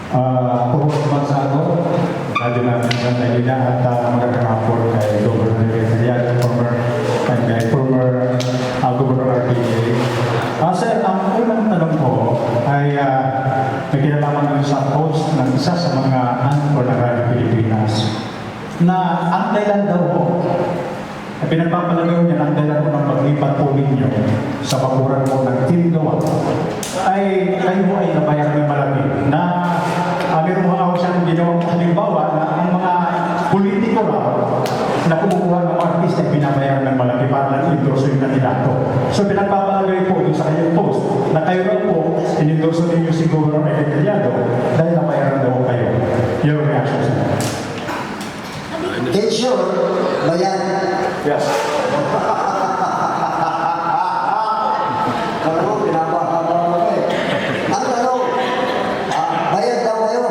Pumunta naman sa ako, lalo natin sa Manila at magandang hapon kay Governor Rizal, former Governor RPA. Sir, ang unang tanong ko ay may kinalaman namin sa post ng isa sa mga unhonorary Pilipinas na ang dahilan daw po, pinagpapalagaw niya ang dahilan po ng paglipat po ninyo sa paboran po ng Tindoa ay kayo ay nabayaran ng malaki na meron mga ako siyang ginawang halimbawa na ang mga politiko raw na kumukuha ng artist ay binabayaran ng malaki para lang endorso yung kandidato. So pinagpapalagay po sa kanyang post na kayo raw po in-endorso ninyo si Governor Rizal dahil nabayaran daw kayo. Your reaction, sir? Tensyon, bayan. Yes. Kalau pinapahaba mo eh. Ang tanong, bayad daw kayo.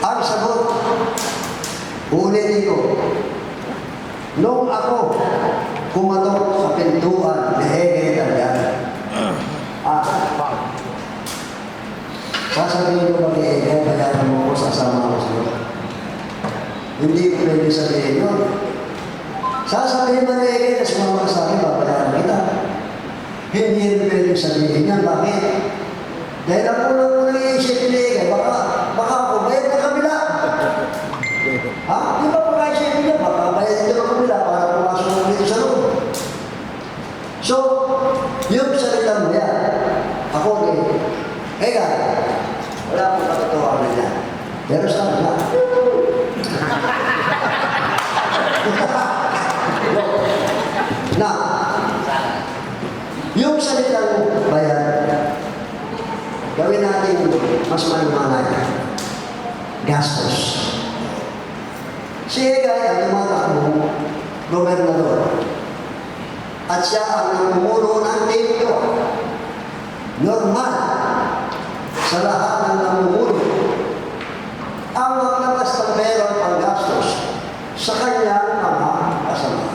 Ang sagot, ulitin ko. Nung ako kumatok sa pintuan ni Ege Italiano, sasabihin ko ba ni Ege, bayaran mo ko, sasama ko sa'yo. Hindi ko pwede sabihin yun. Sasabihin ba ni Ege na sumama sa akin, babayaran kita. Hindi rin pwede sabihin yan. Bakit? Dahil ako lang mo nag-iisip ni Ege, baka ako bayad na kabila. Ha? Di ba pag-iisip niya? Baka bayad ito na kabila para pumasok mo dito sa loob. So, yung salita mo yan, ako Ege, wala akong katotohanan yan. Pero sa akin na. Na, yung salitang bayan, gawin natin mas malumanay. Gastos. Si Egay ang tumatakbo, gobernador. At siya ang namumuno ng Tindoa. Normal sa lahat ng namumuno. Ang maglabas ng pera ang gastos sa kanyang mga kasama.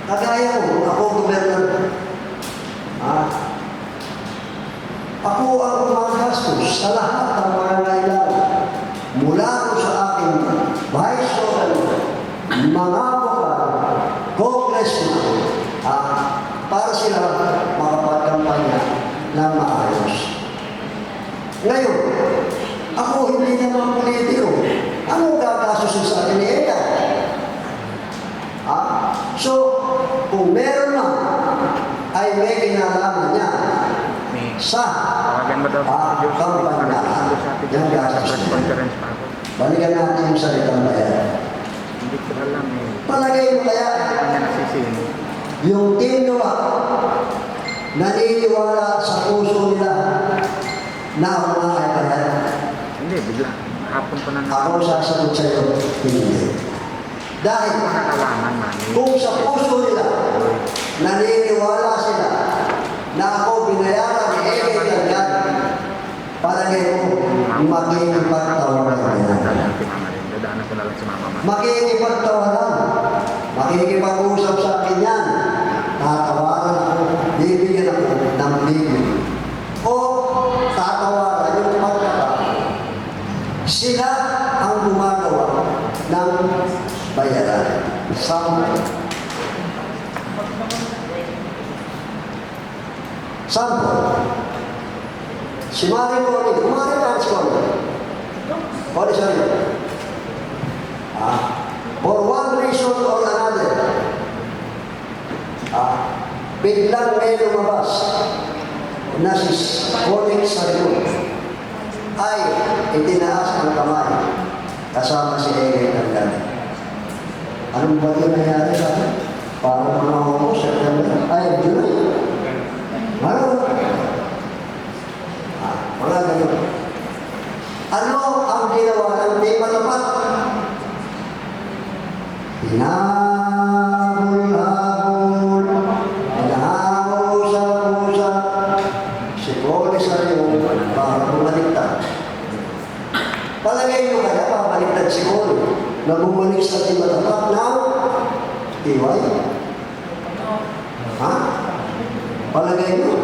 Kagaya ko, ako gobernador. Ako ang gumagastos sa lahat ng mga kailangan. Mula ko sa aking vice mga congressman, para sila makapagkampanya ng maayos. Ngayon, ako hindi naman politiko. Ano gagastusin sa akin ni Ega? So, kung meron na, ay may kinalaman niya sa kampanya yung gastos niya. Balikan natin yung salitang bayan. Palagay mo kaya yung Tindoa naniniwala sa puso nila na ako na ay bayan? Hindi, bigla. Hapon pa na ako sasagot sa iyo, hindi. Dahil kung sa puso nila naniniwala sila na ako binayaran ni Ege Italiano, palagay mo makikipagtawanan yan. Makikipagtawanan, makikipag-usap sa akin yan. Tatawaran ako, bibigyan ako ng bibig. O tatawaran yung pagkakataon. Sila ang gumagawa ng bayaran. Sample. Si Marie Connie, kumari ka si Connie. Connie sa'yo. For one reason or another, biglang may lumabas na si Connie sa'yo ay itinaas ang kamay kasama si Ege Italiano. Anong ba yung nangyari sa akin? Para mga ako, September, ay, July. Ano? Mga ganyan. Ano ang ginawa ng di matapat? Hinabol-habol, hinausap-usap, si Connie sa'yo para bumaliktad. Palagay nyo kaya babaliktad si Connie na bumalik sa di matapat na tiway? Ha? Palagay nyo?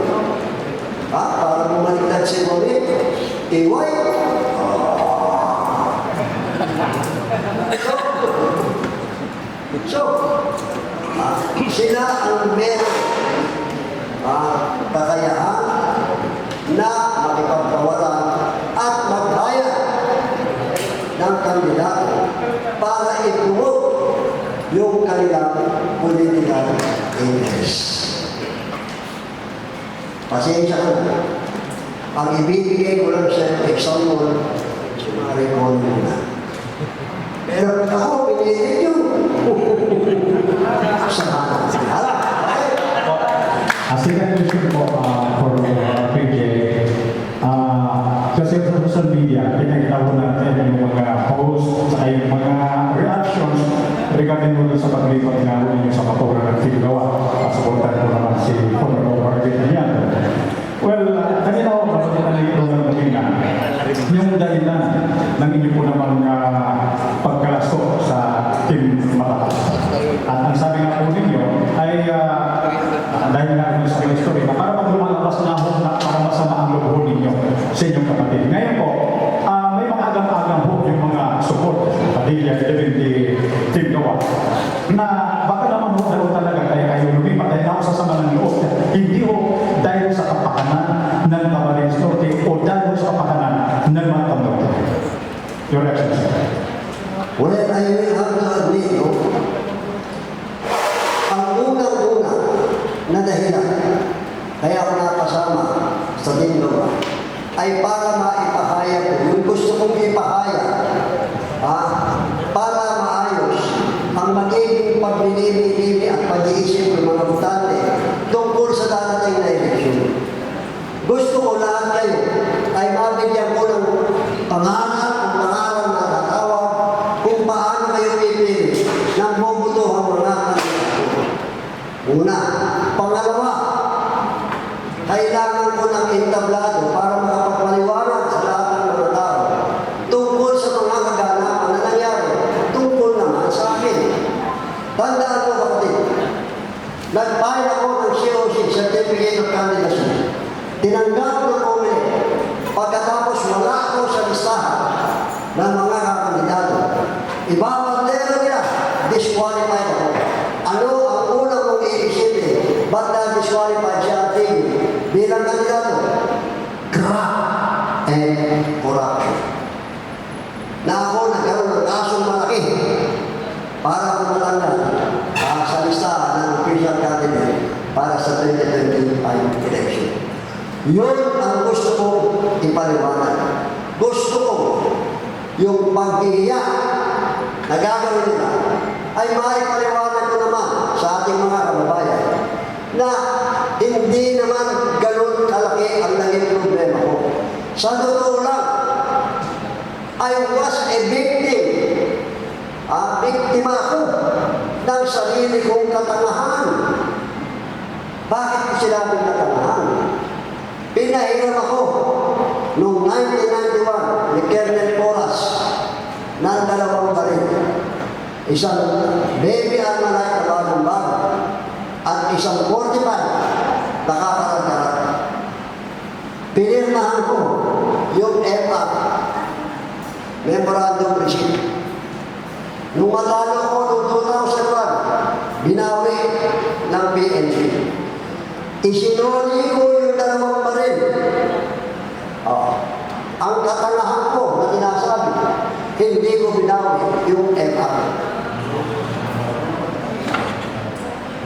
iway. So, sila ang meron kakayahan na makipagkawalan at maghaya ng kandidato para itungo yung kanilang political interest. Pasensya ko na. Ang ibibigay ko lang sa example, sumarikon mo na. Pero ako, pinilit yun. Sa hanap. Second question po for PJ. Kasi sa social media, pinagtabo natin yung mga posts ay yung mga reactions regarding mo sa paglipat nga ninyo sa kapura ng Tigawa. Pasuportan ko naman si former Governor niya. Well, kanina ako matutunan ito ng maging yung dahilan ng inyo po naman pagkalasok sa Team Mataas. At ang sabi nga po ninyo ay dahil nga rin sa history na para pag lumalabas na ako na para masama ang loob ninyo sa inyong kapatid. Ngayon po, may mga agam-agam po yung mga support, Padilla, Divinity, Team Gawa, na baka naman ho dahil talaga kayo lumipat dahil ako sa sama ng loob. Hindi ho dahil sa kapakanan ng Camarines Norte o dahil sa kapakanan ng mga Tamdok. Your Excellency. Well, I will have to admit, no? Ang unang-una na dahilan kaya ako napasama sa Tindoba ay para maipahaya ko yung gusto kong ipahaya para maayos ang magiging paglilimi-limi at pag-iisip ng mga butante tungkol sa darating na eleksyon. Gusto ko lahat kayo ay mabigyan ko ng pangarap na natawag kung paano kayo pipili ng bobotohan mga kandidato. Una. Pangalawa, kailangan ko ng entablado para makapagpaliwanag sa lahat ng mga tao tungkol sa mga kaganapan na nangyari tungkol naman sa akin. Tandaan mo kapatid, nag-file ako ng COC, Certificate of Candidacy. Tinanggap ng COMELEC. Pagkatapos wala ako sa listahan ng mga kakandidato. Ibabandera nila, disqualified ako. Ano ang unang mong iisipin? Ba't na-disqualified siya ating bilang kandidato? Graft and corruption. Na ako nagkaroon ng kasong malaki para kumatanggal sa listahan ng official candidate para sa 2025 election. Yun ang gusto ko ipaliwanag. Gusto ko yung paghihiya na gagawin nila ay maipaliwanag ko naman sa ating mga kababayan na hindi naman ganun kalaki ang naging problema ko. Sa totoo lang, I was a victim. Biktima ako ng sarili kong katangahan. Bakit ko sinabing katangahan? Pinahiram ako noong 1991 ni Colonel Porras ng 2 baril. Isang baby armalite na bagong bag at isang 45 nakakaragdarat. Pinirmahan ko yung EPAC, Memorandum Receipt. Nung matalo ko noong 2001, binawi ng PNP. Isinuli ko yung 2 baril. Ang katangahan ko na sinasabi, hindi ko binawi yung EPAC.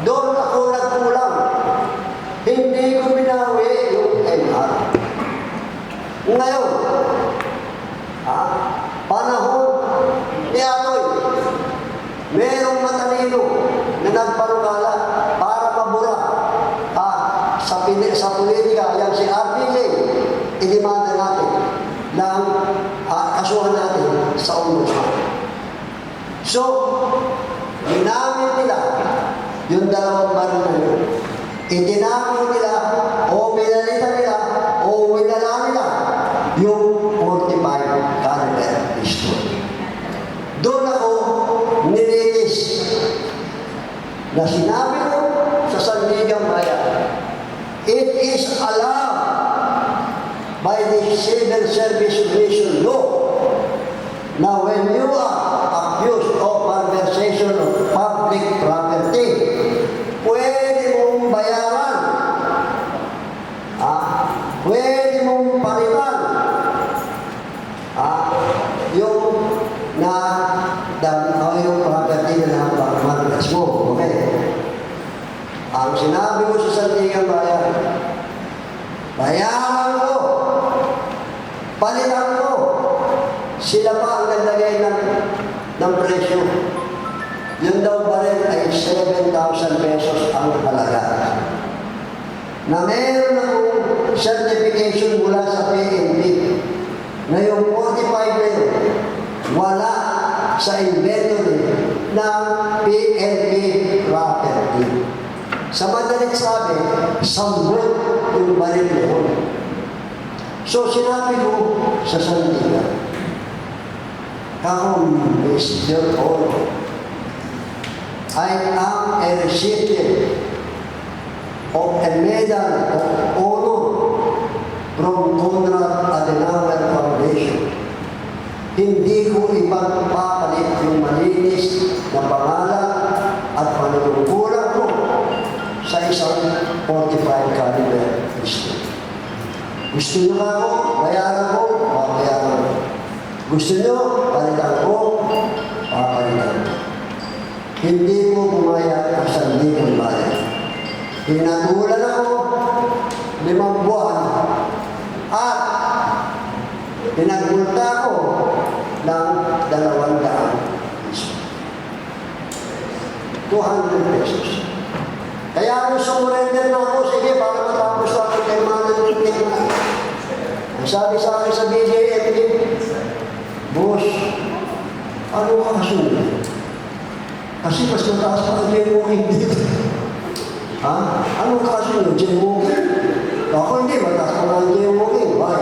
Doon ako nagkulang. Hindi ko binawi yung EPAC. Ngayon, panahon ni Atoy, merong matalino na nagparugala para mabura sa politika, yan si RPJ, inimanda natin ng kasuhan natin sa ombudsman. So, ginamit nila yung 2 baril na yun. Itinako nila o pinalitan nila o winala nila yung 45 caliber pistol. Doon ako nilinis na sinabi ko sa Sandigang Bayan, it is allowed by the Civil Service Commission Law na when you are accused of malversation of public property, pwede mong bayaran, pwede mong palitan yung yung property na malversation mo. Okay? Ang sinabi mo sa Sandigan Bayan, bayaran ko, palitan ko, sila pa ang naglagay ng presyo. Yun daw ba rin ay 7,000 pesos ang halaga. Na meron akong certification mula sa PNP na yung 45 na yun, wala sa inventory ng PNP property. Sa madalit sabi, sambot yung baril na yun. So sinabi ko sa Sandigan, Mr. Oro, I am a recipient of a medal of honor from Konrad Adenauer Foundation. Hindi ko ipagpapalit yung malinis na pangalan at panunungkulan ko sa isang 45 caliber pistol. Gusto nyo ka ako, bayaran ko, bayaran ko. Gusto nyo, palitan ko, papalitan ko. Hindi mo bumaya ang Sandigan Bayan. Pinagulan ako 5 buwan at pinagmulta ako ng 200 pesos. 200 pesos. Kaya nung sumurrender na ako, sige, para matapos ako kay Manang Tingnan. Sabi sa akin sa BJFD, Boss, ano ka kasunod? Kasi mas mataas pa ang jaywalking dito. Ano ka kasunod? Jaywalking? Ako hindi, mataas pa ang jaywalking. Why?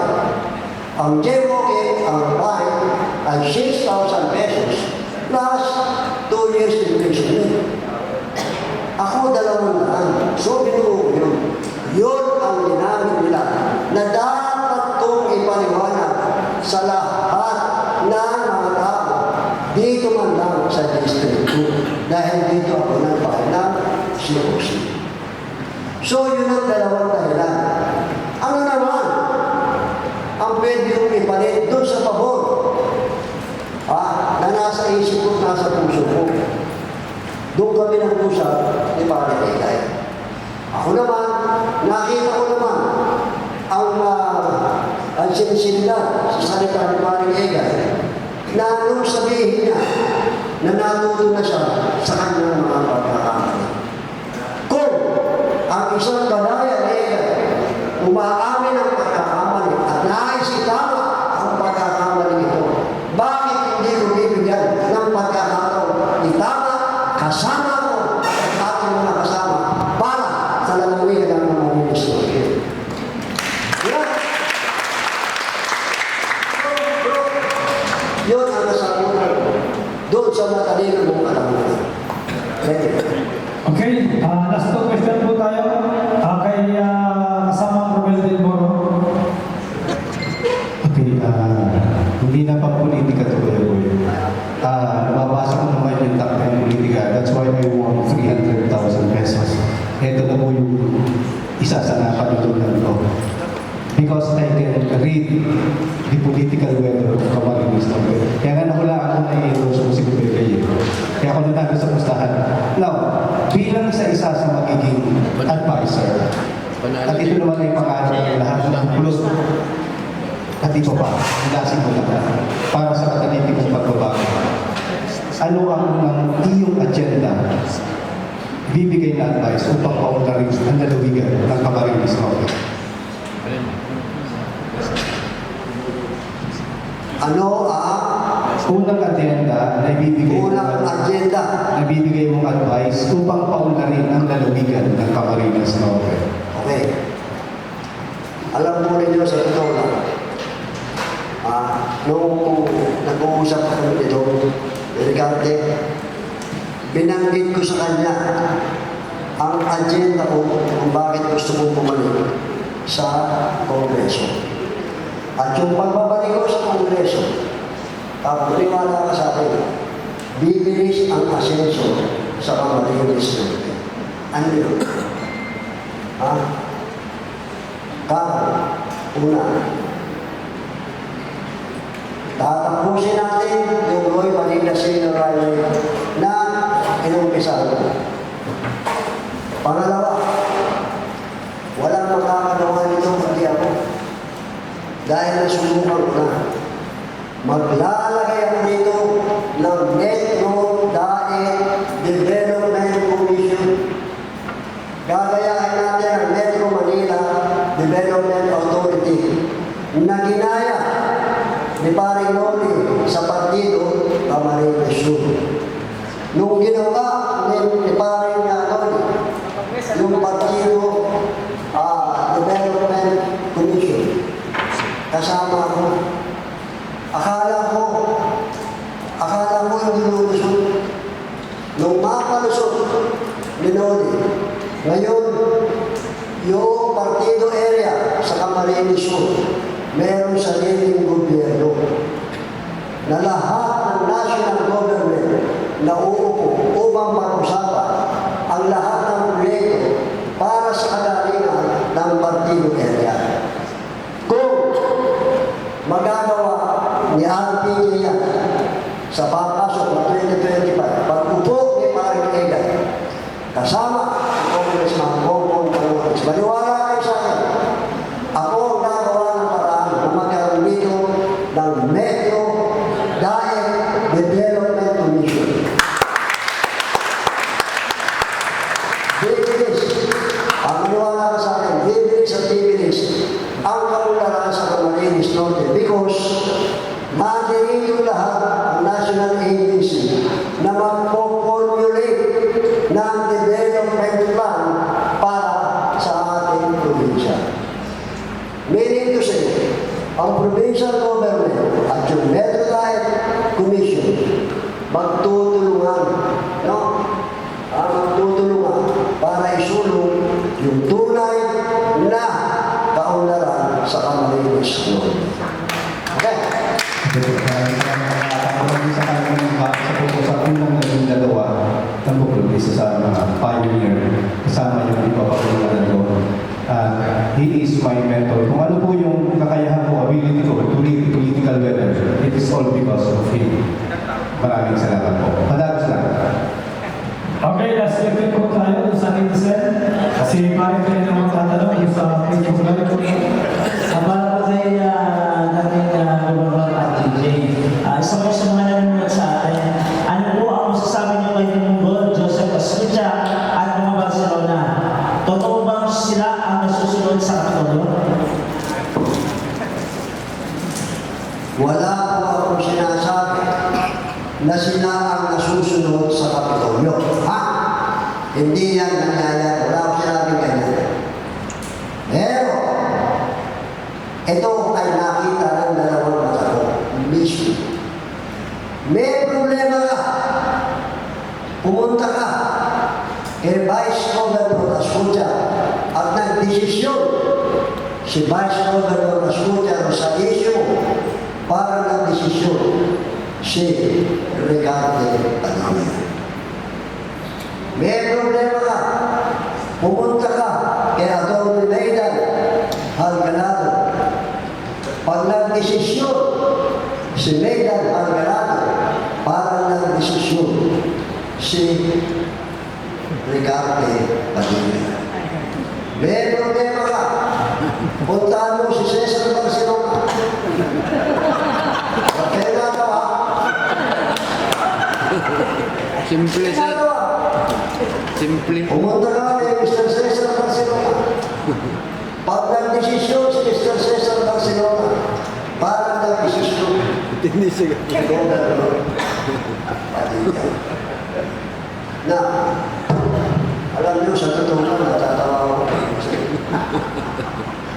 Ang jaywalking, ang fine, ay 6,000 pesos plus 2 years imprisonment. Ako 200. So, binuo ko yun. Yun ang ginamit nila na dapat kong ipaliwanag sa lahat ng mga tao dito man lang sa District 2 dahil dito ako nagpahin ng COC. So, yun ang 2 dahilan. Ano naman ang pwede kong ipalit doon sa pabor na nasa isip ko, nasa puso ko. Doon kami nag-usap ni Pare Egay. Ako naman, nakita ko naman ang sinisinda sa salita ni Pare Egay na nung sabihin niya na natuto na siya sa kanyang mga pagkakamali. Kung ang isang kalaya Egay umaamin ang pagkakamali at nais itama ang pagkakamali ito, bakit hindi ko bibigyan ng pagkakataon itama kasama ko at ating mga kasama para sa lalawigan ng mga ministro. Yan. Yun ang nasabunan ko doon sa matalino mong alamunan. Ready? Okay, last 2 question po tayo. Kay kasama Romel Del Moro. Okay, hindi na pa politika to Kuya Boy. Nababasa ko naman yung takbo ng politika. That's why I want 300,000 pesos. Ito na po yung isa sa napatutunan ko. Because I can read the political weather of Camarines Norte. Kaya nga nakulaan ko na i-endorse ko si Kuya Boy. Kaya ako nanalo sa pustahan. Now, bilang sa isa sa magiging advisor, at ito naman ay pangalan ng lahat ng plus at ito pa, hilasin mo lang para sa katalitikong pagbabago. Ano ang iyong agenda bibigay na advice upang paunlarin ang lalawigan ng Camarines Norte? Ano Unang agenda na ibibigay mong advice upang paunlarin ang lalawigan ng Camarines Norte. Okay. Alam mo rin sa totoo lang, nung nag-uusap kami dito, Ricardo, binanggit ko sa kanya ang agenda ko kung bakit gusto kong bumalik sa Kongreso. At yung pagbabalik ko sa Kongreso, pagpaniwala ka sa akin, bibilis ang asenso sa Camarines Norte. Ano yun? Ha? Karo, una, tatapusin natin yung Roy Manila Senior Highway na inumpisahan ko. Pangalawa, walang makakagawa nito kundi ako. Dahil nasubukan ko na. Maglalagay ako dito ng Metro Daet Development Commission. Gagayahin natin ang Metro Manila Development Authority na ginaya ni Paring Noli sa partido Camarines Sur. Nung ginawa ni Paring Noli yung partido Development Commission, kasama ko. Akala ko yung nilulusot. Nung mapalusot ni Noli, ngayon, yung partido area sa Camarines Sur, meron sariling gobyerno na lahat ng national government na uupo upang pag-usapan ang lahat ng proyekto para sa kagalingan ng partido area. Kung magagawa ni RPJ yan sa pagpasok ng 2025, pag-upo ni Paring Egay, kasama ang Congressman Bongbong Marcos, maniwala kayo sa akin, ako ang gagawa ng paraan na magkaroon dito ng Metro Daet Development Commission. Bibilis, ang maniwala ka sa akin, bibilis at bibilis ang kaunlaran sa Camarines Norte because madirito lahat ang national agency na magpo-formulate ng development plan para sa ating probinsya. Meaning to say, ang provincial government at yung Metro Daet Commission magtutulungan, no? Magtutulungan para isulong yung tunay na kaunlaran sa Camarines Norte. Okay? Sa unang naging dalawa ng bukod, isa sa mga pioneer, kasama yung ipapakulunan ko. He is my mentor. Kung ano po yung kakayahan ko, ability ko to read political weather, it is all because of him. Maraming salamat po. Padagos lang. Okay, last question po tayo sa citizen. Kasi parang kayo na magtatanong yung sa Facebook Live. Para po kay dating Gobernador RTJ, isa po sa mga nanonood sa atin, ano po ang masasabi niyo kay Ginoong Joseph Asuncia at mga Barcelona? Totoo bang sila ang nasusunod sa Kapitolyo? Wala po akong sinasabi na sila ang nasusunod sa Kapitolyo. Ha? Hindi yan nangyayari. Wala akong sinabing ganyan. Pero, ito ay nakita ng dalawang mata ko. Mismo. May problema ka. Pumunta ka kay Vice Governor Asuncia at nagdesisyon si Vice Governor Asuncia sa issue para nagdesisyon si Ricardo Padilla. May problema ka. Pumunta ka kay Atty. Maidan Algalado. Pag nagdesisyon si Maidan Algalado para nagdesisyon si Ricardo Padilla. May problema ka. Puntaan mo si Cesar Barcelona. Okay na ito, ha? Simple, sir. Ginagawa. Simple. Pumunta ka kay Mr. Cesar Barcelona. Pag nagdesisyon si Mr. Cesar Barcelona, para nagdesisyon Hindi siya. si Gobernador Padilla. Na, alam niyo, sa totoo lang, natatawa ako.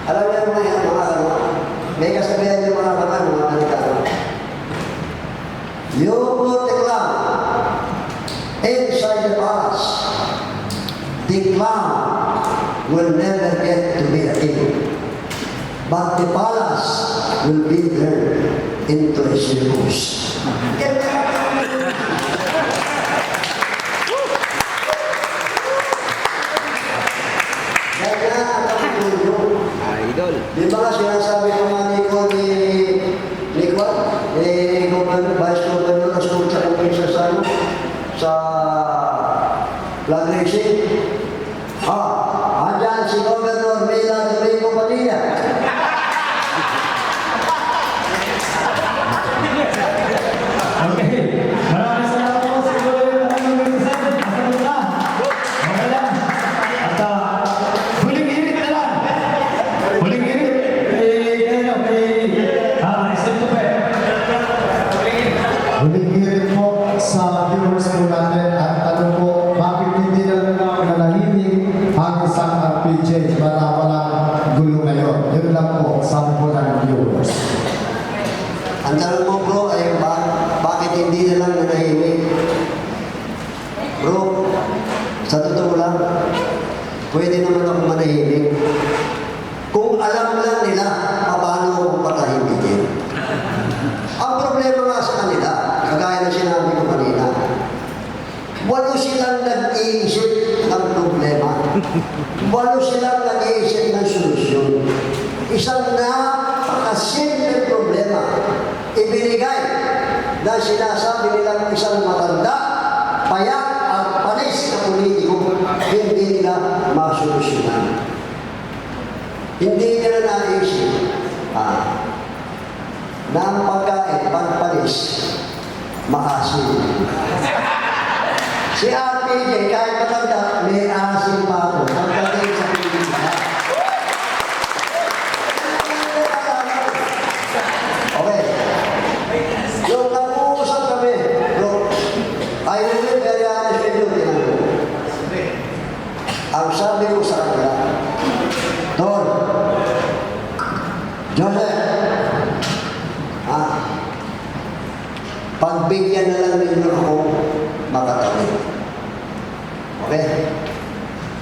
Alam niyo mga ano, may kasabihan yung mga kaman, mga Amerikano. You put the clown inside the palace, the clown will never get to be a king. but the palace will be turned into a circus. Kaya ang tulong. Idol. Di ba nga sinasabi ko nga ni Vice Governor na school sa Kumpisa sa flag racing? Andyan si Governor Mila de Rico Padilla. Okay. Maraming salamat po sa ito yung maraming representative. Masagot na. Okay lang. At huling hirit na lang. Huling hirit. Isip ko pa eh. Huling hirit po sa viewers po natin at tanong po, bakit hindi na lang nanahimik ang isang RPG para walang gulo ngayon? Yun lang po, sabi po ng viewers. Ang tanong mo bro ay bakit hindi na lang nanahimik? Bro, sa totoo lang, pwede naman ako manahimik. Kung alam lang nila, paano ako patahimikin. Ang problema nga sa kanila, kagaya na sinabi ko kanina, walo silang nag-iisip ng problema. Walo silang nag-iisip ng solusyon. Isang napakasimple problema ibinigay na sinasabi nilang isang matanda, payak at panis na politiko, hindi nila masolusyonan. Hindi nila naisip na ang pagkain, pagpanis, maasim. Si RPG, kahit matanda, may asim pa ako. Pagdating sa Pilipinas. Okay. Yung nag-uusap kami, bro, I will be very honest with you, tinanong. Ang sabi ko sa kanila, Don, Joseph, pagbigyan na lang ninyo ako makatawid. Okay?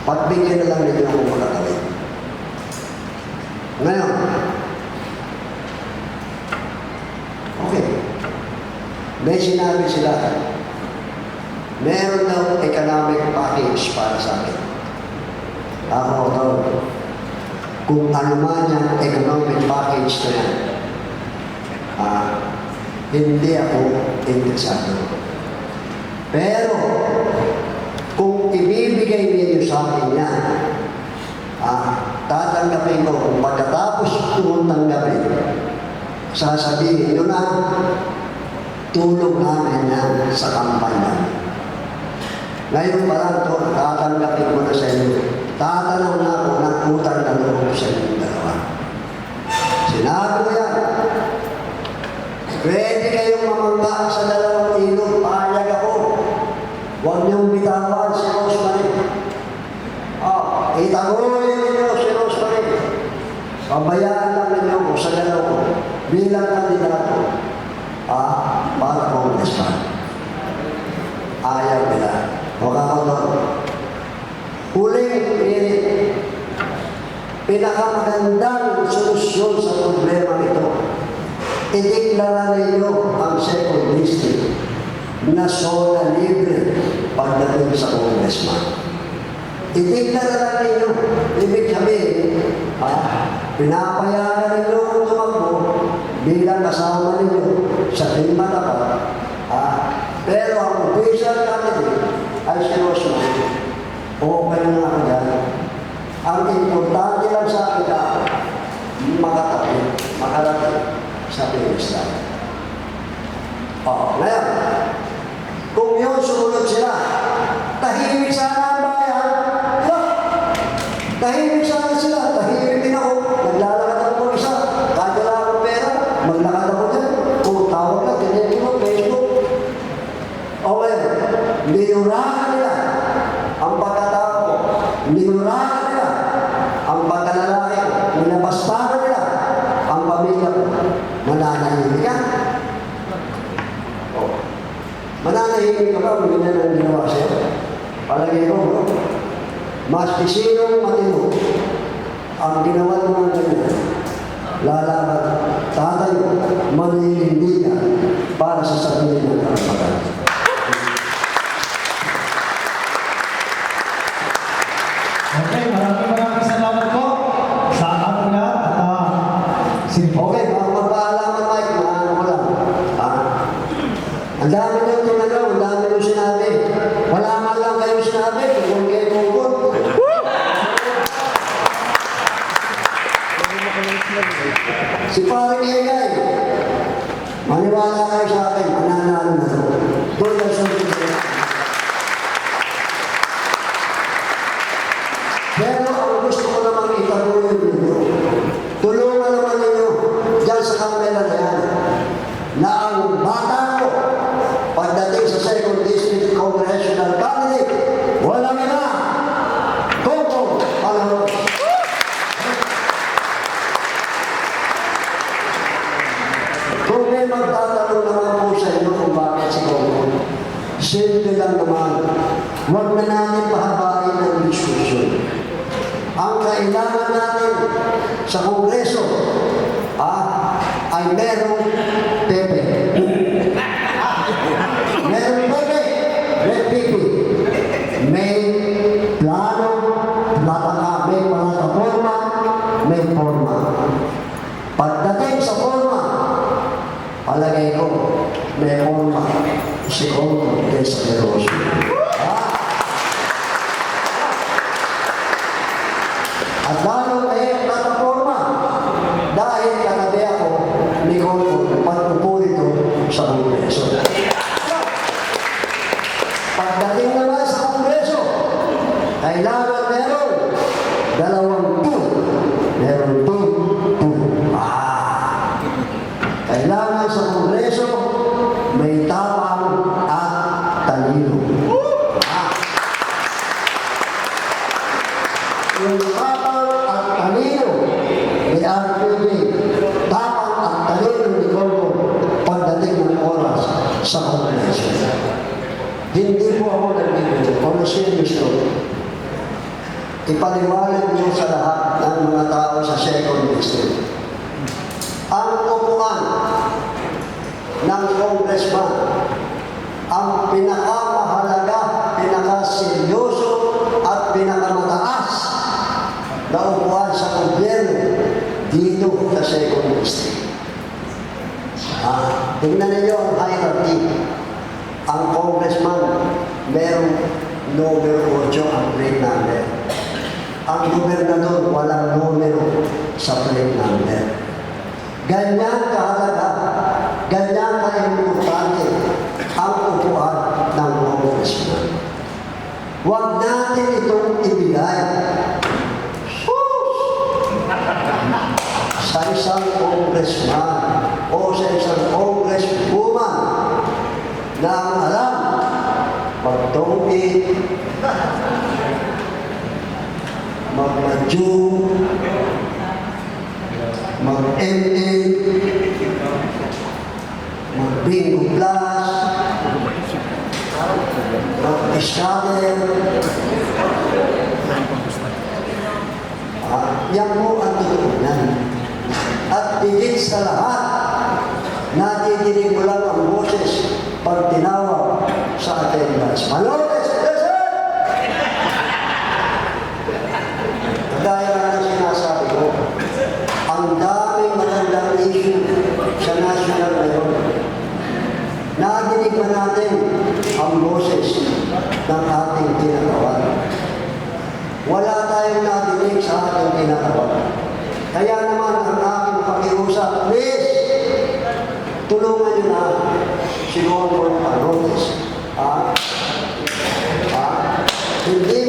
Pagbigyan na lang ninyo ako makatawid. Ngayon, okay. May sinabi sila, meron daw economic package para sa akin. Ako daw, kung ano man yung economic package na yan, hindi ako interesado. Pero, kung ibibigay niyo sa akin yan, tatanggapin ko. Kung pagkatapos kung tanggapin, sasabihin nyo na, tulong namin yan sa kampanya. Ngayon pa lang ito, tatanggapin ko na sa inyo. Tatanong na ako ng utang na loob sa inyong dalawa. Sinabi ko yan. Pwede kayong mamangga sa dalawang ilog, pahayag ako. Huwag niyong bitawan si Rosemary. Itaguloy ninyo si Rosemary. Pabayaan lang ninyo ko sa dalawa bilang kandidato para congressman. Ayaw nila. Huwag ako doon. Huling pilit. Pinakamagandang solusyon sa problema ito. Ideklara ninyo ang second district na zona libre pagdating sa congressman. Ideklara lang ninyo. Ibig sabihin, pinapayagan ninyo ang tumakbo bilang kasama ninyo sa tingin matapat. Pero ang official candidate ay si Rosemary. Okay na ako dyan. Ang importante lang sa akin na makarating sa Pilipinas. Ngayon, kung yun sumunod sila, tahimik sana ang bayan. Tahimik sana sila, tahimik din ako. Naglalakad ako mag-isa. Kahit wala akong pera, maglakad ako dyan. Kung tawag lang, tinigil mo, Facebook. Okay, minurahan nila ang pagkatao ko. Minurahan nila ang pagkalalaki ko. Minabastahan nila ang pamilya ko. Mananahimik ka? Mananahimik ka ba kung ganyan ang ginawa sa'yo? Palagay ko, bro. Mas sinong matino ang ginawa ng mga ganyan lalaban, tatayo, maninindigan para sa sarili ng karapatan. Okay, maraming salamat po sa ating lahat at Okay, mga magpaalaman, Mike, maano ko lang. Ang dami nyo tinanong, ang dami nyo sinabi. Wala man lang kayo sinabi, kung kayo kukul. Si Paring Egay, maniwala kayo sa akin, mananalo na to. Doon lang sa pero ang gusto ko naman itaguhin ninyo, tulungan naman ninyo dyan sa kamera na yan, na ang bata ko, pagdating sa 2nd District Congressional Candidate, walang iba, Coco Palawan. Kung may magtatanong naman po sa inyo kung bakit si Coco, simple lang naman, huwag na natin pahabain ng diskusyon. Ang kailangan natin sa Kongreso ay merong pepe. Merong pepe, red pepe. May plano, may plataforma, may forma. Pagdating sa forma, palagay ko, may forma si Coco kaysa kay Rosie. At lalo may plataforma dahil katabi ako ni Coco pag-upo nito sa Kongreso. Pagdating naman sa Kongreso, kailangan meron dalawang two. Meron two. Kailangan sa Kongreso may tapang at talino. Yung tapang at talino ni RPD, tapang at talino ni Coco pagdating ng oras sa Kongreso. Hindi po ako nagbibigay. Kung serious to, ipaliwanag niyo sa lahat ng mga tao sa 2nd District. Ang upuan ng congressman, ang pinakamahalaga, pinakaseryoso at pinakamataas na upuan sa gobyerno dito sa 2nd District. Tingnan ninyo ang hierarchy. Ang congressman, merong numero 8 ang plate number. Ang gobernador, walang numero sa plate number. Ganyan kahalaga, ganyan ka-importante ang upuan ng congressman. Huwag natin itong ibigay sa isang congressman o sa isang congresswoman na ang alam magtungkit, magmadyo, mag-MA, mag-bingo plus, mag-discover. Yan po ang tutunan. At higit sa lahat, natidinig mo lang ang boses pag tinawag sa attendance. Malones, present! Dahil na sinasabi ko, ang daming magandang issue sa national ngayon. Nadinig ba natin ang boses ng ating tinatawag? Wala tayong nadinig sa ating tinatawag. Kaya naman ang aking pakiusap, please, tulungan niyo na si Coco Palawan. Hindi